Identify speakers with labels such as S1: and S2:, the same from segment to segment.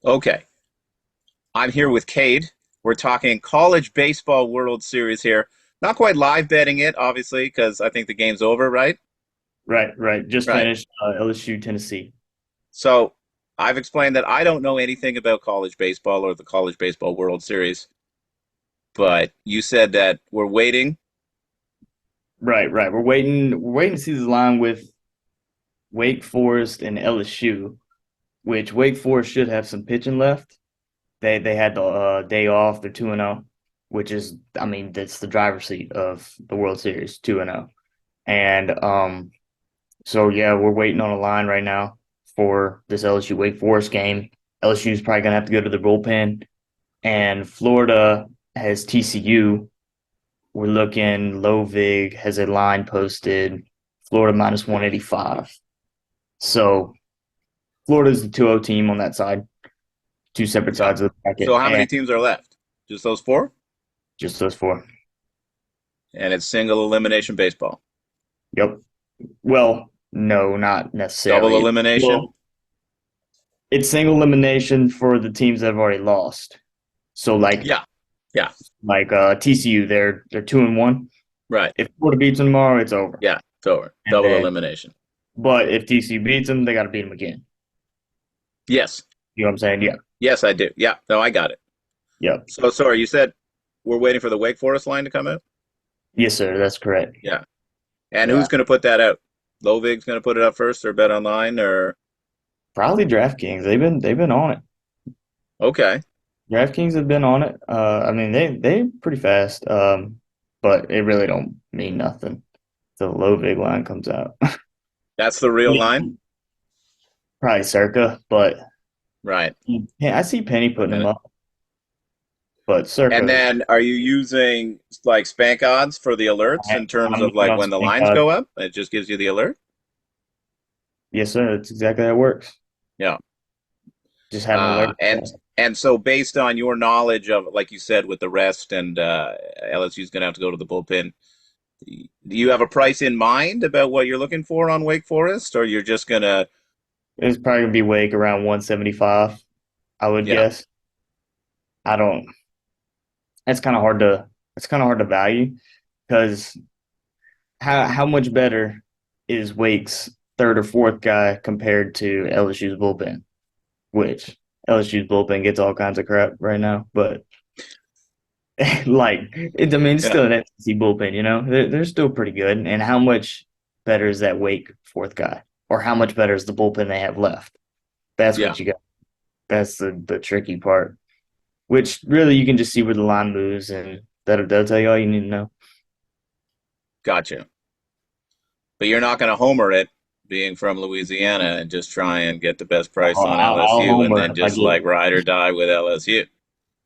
S1: Okay, I'm here with Cade. We're talking college baseball World Series here. Not quite live betting it, obviously, because I think the game's over, right?
S2: Right, right. Just
S1: Right.
S2: finished LSU, Tennessee.
S1: So I've explained that I don't know anything about college baseball or the college baseball World Series, but you said that we're waiting.
S2: Right, right. We're waiting to see the line with Wake Forest and LSU, which Wake Forest should have some pitching left. They had the day off. They're 2-0, which is, I mean, that's the driver's seat of the World Series, 2-0. And so yeah, we're waiting on a line right now for this LSU Wake Forest game. LSU is probably gonna have to go to the bullpen, and Florida has TCU. We're looking low vig has a line posted Florida minus 185. So Florida's the 2-0 team on that side, two separate
S1: Yeah.
S2: sides of the
S1: So
S2: bracket,
S1: how many
S2: and
S1: teams are left? Just those four?
S2: just those four.
S1: And it's single elimination baseball.
S2: Yep. Well, no, not
S1: Double
S2: necessarily.
S1: elimination?
S2: Well, it's single elimination for the teams that have already lost. So
S1: Yeah. Yeah.
S2: TCU, they're 2-1.
S1: Right.
S2: If Florida beats them tomorrow, it's over.
S1: Yeah. It's over.
S2: And
S1: Double
S2: then,
S1: elimination.
S2: but if TCU beats them, they got to beat them again.
S1: Yes.
S2: You know what I'm saying? Yeah.
S1: Yes, I do. Yeah. No, I got it.
S2: Yep.
S1: So sorry, you said we're waiting for the Wake Forest line to come out?
S2: Yes, sir. That's correct.
S1: Yeah. And who's
S2: Yeah.
S1: going to put that out? Lovig's going to put it up first, or Bet Online, or
S2: Probably DraftKings. They've been on it.
S1: okay,
S2: DraftKings have been on it. I mean they pretty fast. But it really don't mean nothing. The low vig line comes out.
S1: that's the real line,
S2: Probably circa, but
S1: right?
S2: yeah, I see Penny putting them
S1: Okay.
S2: up, but
S1: And
S2: circa.
S1: then, are you using like Spank odds for the alerts in terms
S2: I'm
S1: of
S2: looking
S1: like
S2: on
S1: when the
S2: Spank
S1: lines
S2: Odds.
S1: go up? It just gives you the alert.
S2: Yes, sir. That's exactly how it works.
S1: Yeah.
S2: Just have an alert.
S1: And so based on your knowledge of, like you said, with the rest and LSU's going to have to go to the bullpen. Do you have a price in mind about what you're looking for on Wake Forest, or you're just gonna,
S2: It's probably gonna be Wake around 175, I would
S1: yeah,
S2: guess. I don't. That's kind of hard to. It's kind of hard to value because how much better is Wake's third or fourth guy compared to LSU's bullpen? Which LSU's bullpen gets all kinds of crap right now, but I mean, it's
S1: yeah,
S2: still an SEC bullpen. They're still pretty good. And how much better is that Wake fourth guy, or how much better is the bullpen they have left? That's
S1: yeah,
S2: what you got. That's the tricky part. Which really you can just see where the line moves, and that'll tell you all you need to know.
S1: gotcha. But you're not gonna homer it, being from Louisiana, and just try and get the best price on
S2: I'll
S1: LSU, and
S2: homer
S1: then
S2: if I
S1: just
S2: get.
S1: like ride or die with LSU.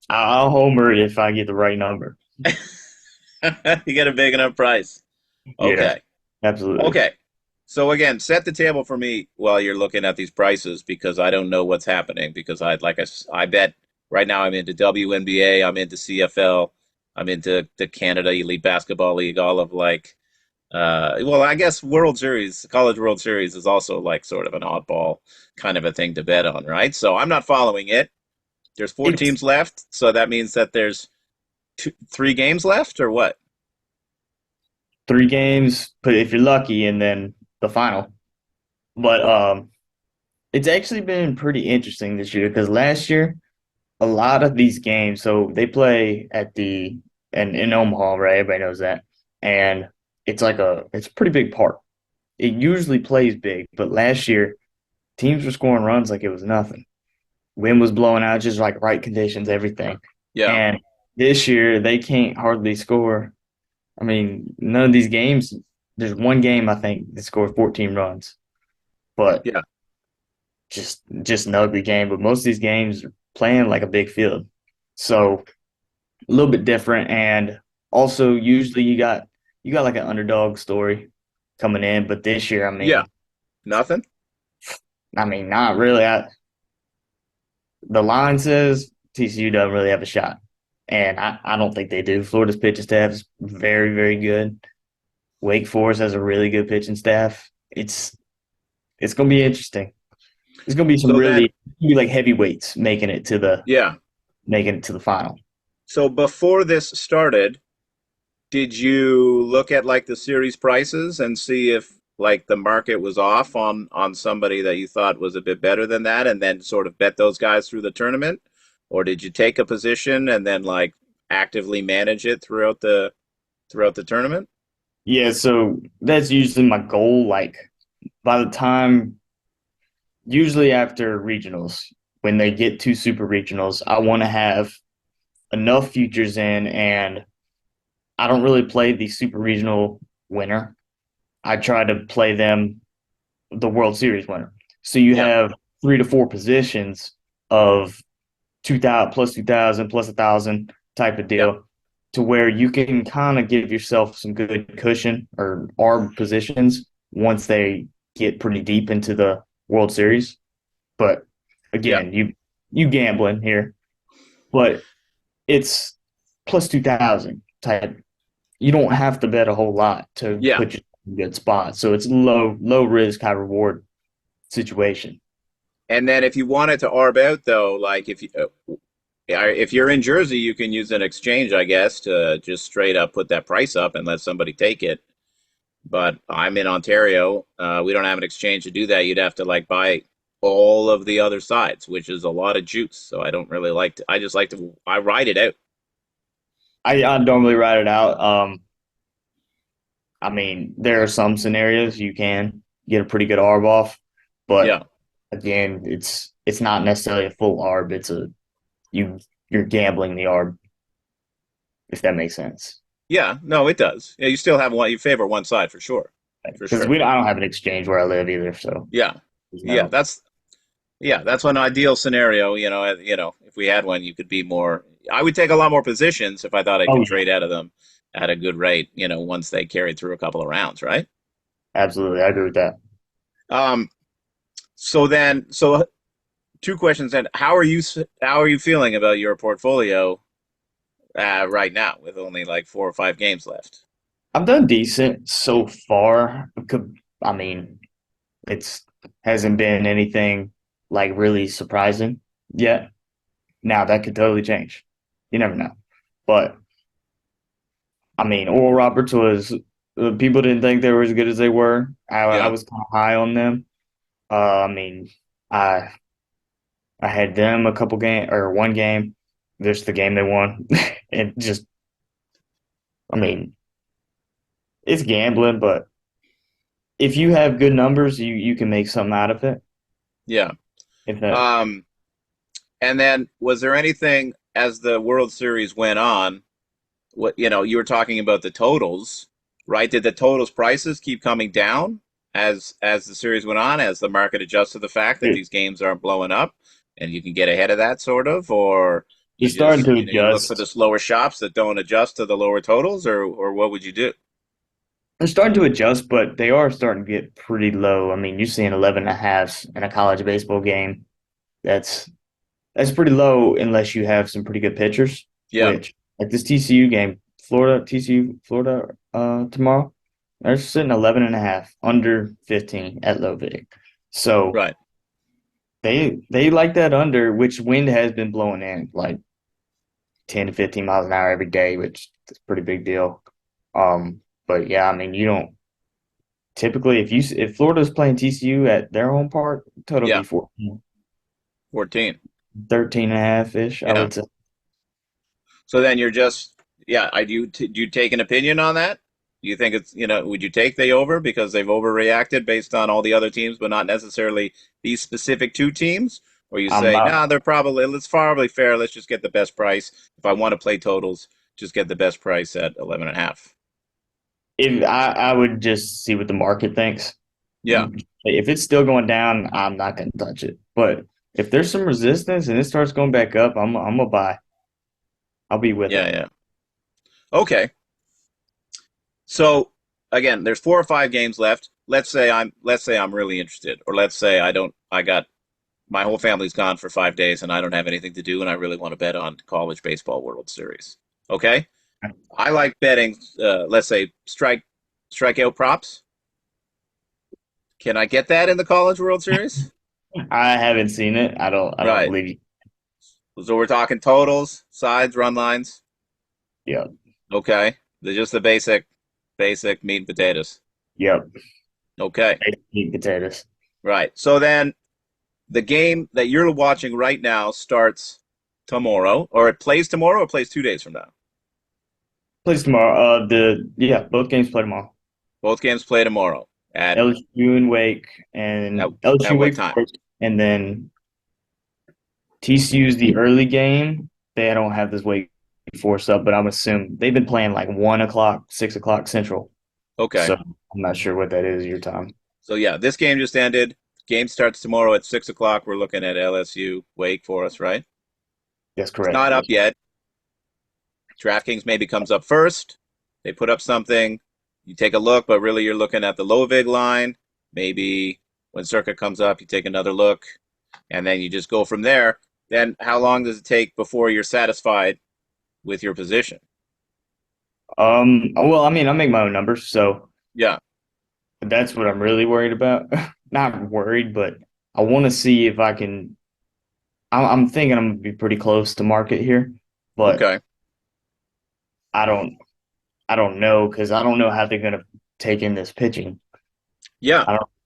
S2: I'll homer it if I get the right number.
S1: You get a big enough price.
S2: Yeah,
S1: Okay,
S2: absolutely.
S1: okay. So again, set the table for me while you're looking at these prices because I don't know what's happening because I bet right now I'm into WNBA, I'm into CFL, I'm into the Canada Elite Basketball League, all of like well, I guess World Series, College World Series is also like sort of an oddball kind of a thing to bet on, right? So I'm not following it. There's four
S2: It's
S1: teams left, so that means that there's three games left, or what?
S2: 3 games, but if you're lucky, and then the final. But it's actually been pretty interesting this year because last year a lot of these games, so they play at the and in Omaha, right? Everybody knows that, and it's a pretty big park. It usually plays big, but last year teams were scoring runs like it was nothing. Wind was blowing out, just like right conditions, everything.
S1: Yeah,
S2: And this year they can't hardly score. I mean, none of these games. There's one game I think that scored 14 runs, but
S1: yeah,
S2: just an ugly game. But most of these games are playing like a big field, so a little bit different. And also, usually you got like an underdog story coming in, but this year,
S1: yeah. Nothing.
S2: I mean, not really. The line says TCU doesn't really have a shot, and I don't think they do. Florida's pitching staff is very, very good. Wake Forest has a really good pitching staff. It's going to be interesting. It's gonna be some
S1: So then,
S2: really be like heavyweights
S1: yeah.
S2: making it to the final.
S1: So before this started, did you look at like the series prices and see if like the market was off on somebody that you thought was a bit better than that, and then sort of bet those guys through the tournament, or did you take a position and then like actively manage it throughout the tournament?
S2: Yeah, so that's usually my goal. Like by the time, usually after regionals, when they get to super regionals, I want to have enough futures in, and I don't really play the super regional winner. I try to play them the World Series winner. So you
S1: Yeah,
S2: have 3 to 4 positions of 2,000 plus 2,000 plus 1,000 type of
S1: yeah,
S2: deal, to where you can kind of give yourself some good cushion or arb positions once they get pretty deep into the World Series. But
S1: yeah,
S2: again, you gambling here, but it's plus 2,000 type. You don't have to bet a whole lot to
S1: yeah.
S2: put you in a good spot. So it's low risk, high reward situation.
S1: And then if you wanted to arb out though, like if you're in Jersey, you can use an exchange, I guess, to just straight up put that price up and let somebody take it. But I'm in Ontario. We don't have an exchange to do that. You'd have to like buy all of the other sides, which is a lot of juice. So I don't really like to. I just like to. I ride it out.
S2: I normally write it out. I mean, there are some scenarios you can get a pretty good arb off, but
S1: Yeah,
S2: again, it's not necessarily a full arb. It's a you you're gambling the arb, if that makes sense.
S1: yeah. No, it does. Yeah, you still have one. You favor one side for sure, for
S2: Because
S1: sure.
S2: I don't have an exchange where I live either, so
S1: Yeah,
S2: there's
S1: yeah.
S2: no.
S1: That's an ideal scenario. If we had one, you could be more. I would take a lot more positions if I thought I
S2: Oh
S1: could
S2: yeah,
S1: trade out of them at a good rate. Once they carried through a couple of rounds, right?
S2: absolutely, I agree with that.
S1: Um. So two questions then. How are you feeling about your portfolio right now with only like 4 or 5 games left?
S2: I've done decent so far. I mean, it's hasn't been anything like really surprising yet. Now that could totally change. You never know. But I mean, Oral Roberts was people didn't think they were as good as they were. I
S1: Yeah,
S2: was kind of high on them. I mean, I I had them a couple game or one game, just the game they won, and just I mean, it's gambling, but if you have good numbers, you can make something out of it.
S1: yeah.
S2: If that
S1: Um, and then was there anything as the World Series went on? What you were talking about the totals, right? Did the totals prices keep coming down as the series went on, as the market adjusts to the fact that
S2: it,
S1: these games aren't blowing up, and you can get ahead of that sort of, or you
S2: it's starting
S1: just
S2: to
S1: you look for the
S2: adjust.
S1: slower shops that don't adjust to the lower totals, or what would you do?
S2: They're starting to adjust, but they are starting to get pretty low. I mean, you're seeing 11 and a half in a college baseball game. That's that's pretty low unless you have some pretty good pitchers,
S1: Yeah,
S2: which like this TCU game, Florida, TCU, Florida, tomorrow, they're sitting 11 and a half under 15 at low vig. So
S1: right.
S2: they like that under, which wind has been blowing in like 10 to 15 miles an hour every day, which is a pretty big deal. But yeah, I mean, you don't typically if Florida's playing TCU at their home park, total be
S1: Yeah,
S2: 14,
S1: 14.
S2: 13 and a half ish, I
S1: Yeah.
S2: would say.
S1: So then you're just yeah. Do you take an opinion on that? Do you think it's would you take the over because they've overreacted based on all the other teams, but not necessarily these specific two teams? Or you
S2: I'm
S1: say,
S2: about
S1: nah, it's probably fair. Let's just get the best price. If I want to play totals, just get the best price at 11 and a half.
S2: if I would just see what the market thinks.
S1: Yeah,
S2: If it's still going down, I'm not going to touch it. But if there's some resistance and it starts going back up, I'm gonna buy. I'll be with
S1: yeah,
S2: it.
S1: yeah. Okay. So again, there's 4 or 5 games left. Let's say I'm really interested, or let's say I don't. I got my whole family's gone for 5 days and I don't have anything to do and I really want to bet on college baseball World Series. Okay, I like betting. Let's say strikeout props. Can I get that in the college World Series?
S2: I haven't seen it. I don't
S1: Right.
S2: believe you.
S1: So we're talking totals, sides, run lines.
S2: Yep.
S1: Okay. They're just the basic meat and potatoes.
S2: Yep.
S1: Okay.
S2: Meat potatoes.
S1: Right. So then the game that you're watching right now starts tomorrow, or it plays tomorrow, or plays 2 days from now.
S2: Plays tomorrow. The yeah, both games play tomorrow.
S1: Both games play tomorrow
S2: LSU and Wake,
S1: at,
S2: and
S1: at
S2: LSU
S1: what
S2: Wake
S1: time?
S2: Forest, and then TCU's the early game. They don't have this Wake Forest up, but I'm assuming they've been playing like 1 o'clock, 6 o'clock Central.
S1: Okay.
S2: So I'm not sure what that is your time.
S1: So yeah, this game just ended. Game starts tomorrow at 6 o'clock. We're looking at LSU Wake Forest, right?
S2: That's
S1: It's
S2: correct.
S1: not up
S2: Yes.
S1: yet. DraftKings maybe comes up first. They put up something. You take a look, but really you're looking at the low vig line. Maybe when Circa comes up, you take another look, and then you just go from there. Then how long does it take before you're satisfied with your position?
S2: Well, I mean, I make my own numbers, so
S1: Yeah.
S2: that's what I'm really worried about. Not worried, but I want to see if I can. I'm thinking I'm gonna be pretty close to market here, but
S1: Okay.
S2: I don't. I don't know because I don't know how they're gonna take in this pitching.
S1: Yeah.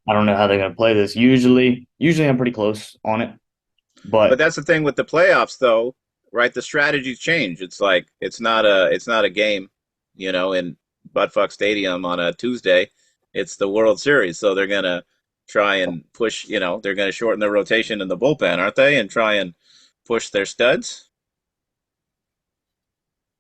S2: I don't know how they're gonna play this. Usually I'm pretty close on it,
S1: But
S2: but
S1: that's the thing with the playoffs, though, right? The strategies change. It's like it's not a game, in Buttfuck Stadium on a Tuesday. It's the World Series, so they're gonna try and push. They're gonna shorten their rotation in the bullpen, aren't they? And try and push their studs.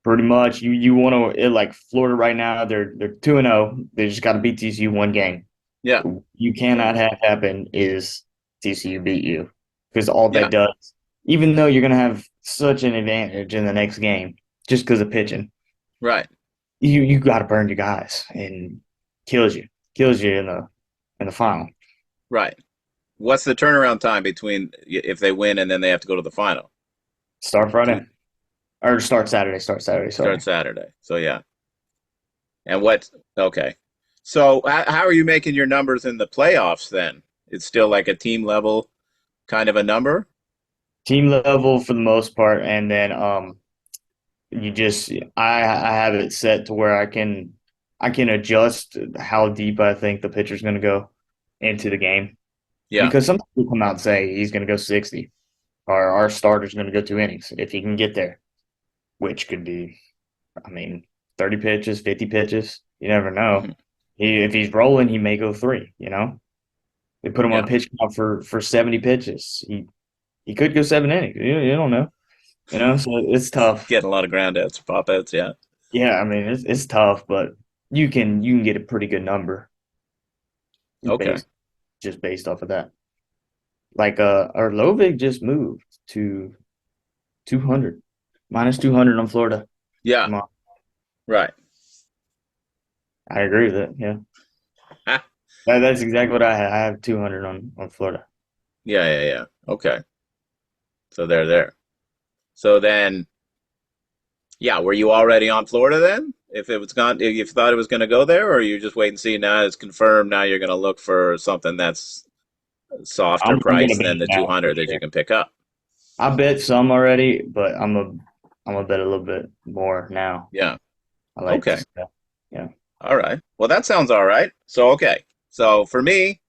S2: pretty much you want to like Florida right now. They're 2-0. They just got to beat TCU one game.
S1: Yeah,
S2: You cannot have happen is TCU beat you because all
S1: yeah,
S2: that does, even though you're gonna have such an advantage in the next game just because of pitching,
S1: right,
S2: you got to burn your guys and kills you in the final.
S1: right. What's the turnaround time between if they win and then they have to go to the final?
S2: Start
S1: Two
S2: Friday or start Saturday. Start Saturday.
S1: start
S2: Sorry.
S1: Saturday. So yeah, and what? Okay. So how are you making your numbers in the playoffs then? It's still like a team level kind of a number?
S2: Team level for the most part, and then you just I have it set to where I can adjust how deep I think the pitcher's going to go into the game
S1: Yeah,
S2: because some people come out and say he's going to go 60 or our starter's going to go 2 innings if he can get there, which could be, I mean, 30 pitches, 50 pitches. You never know.
S1: hmm,
S2: If he's rolling, he may go three. They put him on
S1: yeah.
S2: a pitch count for 70 pitches. He could go 7 innings. You don't know. So it's tough.
S1: Getting a lot of ground outs, pop outs. Yeah.
S2: Yeah, I mean it's tough, but you can get a pretty good number
S1: Okay.
S2: based based off of that. Like our Lovig just moved to 200 minus 200 on Florida
S1: Yeah.
S2: tomorrow.
S1: Right.
S2: I agree with it. Yeah,
S1: Ah,
S2: that's exactly what I have. I have 200 on Florida.
S1: yeah. Yeah. Yeah. Okay. So they're there. So then, yeah. Were you already on Florida then? If it was gone, if you thought it was going to go there, or you just wait and see? Now it's confirmed. Now you're going to look for something that's softer
S2: I'm gonna
S1: price
S2: bet
S1: than the
S2: now for
S1: 200 that you
S2: sure.
S1: can pick up.
S2: I bet some already, but I'm gonna bet a little bit more now.
S1: Yeah.
S2: I like
S1: Okay.
S2: to, yeah.
S1: All right. Well, that sounds all right. So okay. So for me,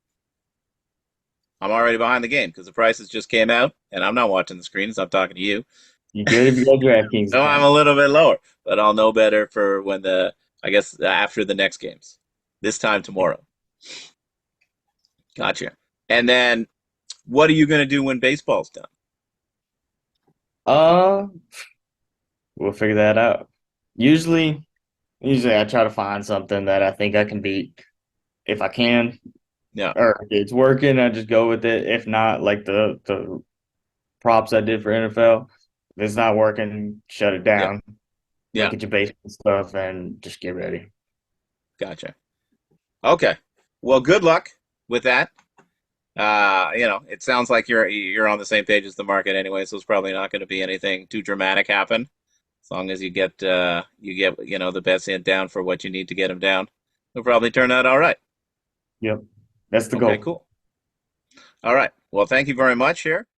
S1: I'm already behind the game because the prices just came out, and I'm not watching the screens. I'm talking to you.
S2: You good if you got DraftKings
S1: No, I'm
S2: account?
S1: a little bit lower, but I'll know better for when I guess, after the next games. This time tomorrow. Gotcha. And then what are you going to do when baseball's done?
S2: Uh, we'll figure that out. Usually, usually I try to find something that I think I can beat if I can,
S1: Yeah.
S2: or if it's working, I just go with it. If not, like the props I did for NFL, if it's not working, shut it
S1: Yeah.
S2: down.
S1: Yeah.
S2: Look at your baseball stuff and just get ready.
S1: Gotcha. Okay. Well, good luck with that. It sounds like you're on the same page as the market anyway, so it's probably not going to be anything too dramatic happen. As long as you get the best in down for what you need to get them down, it'll probably turn out all right.
S2: Yep, that's the
S1: Okay,
S2: goal.
S1: cool. All right. Well, thank you very much here.